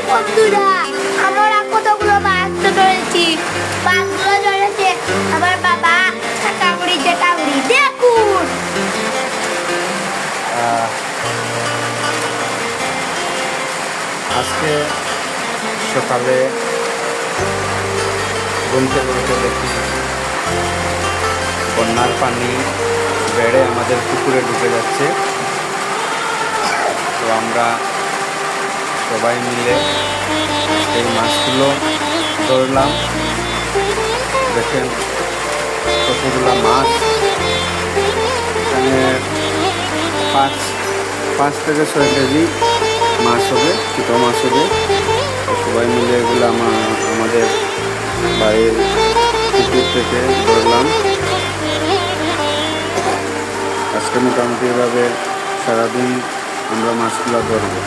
বন্ধুরা, আমরা কতগুলো মাছ তো ধরেছি। মাছগুলো ধরেছে আমার বাবা কাকুড়িতে কাকুড়ি। দেখুন আজকে সকালে ঘুম থেকে উঠে দেখি বন্যার পানি বেড়ে আমাদের পুকুরে ঢুকে যাচ্ছে। তো আমরা সবাই মিলে এই মাছগুলো ধরলাম। দেখেন কতগুলো মাছ, এখানে 5 থেকে 6 কেজি মাছ হবে, ছোটো মাছ হবে। তো সবাই মিলে এগুলো আমাদের বাড়ির পুকুর থেকে ধরলাম। আজকে মোটামুটি এভাবে সারাদিন আমরা মাছগুলো ধরবো।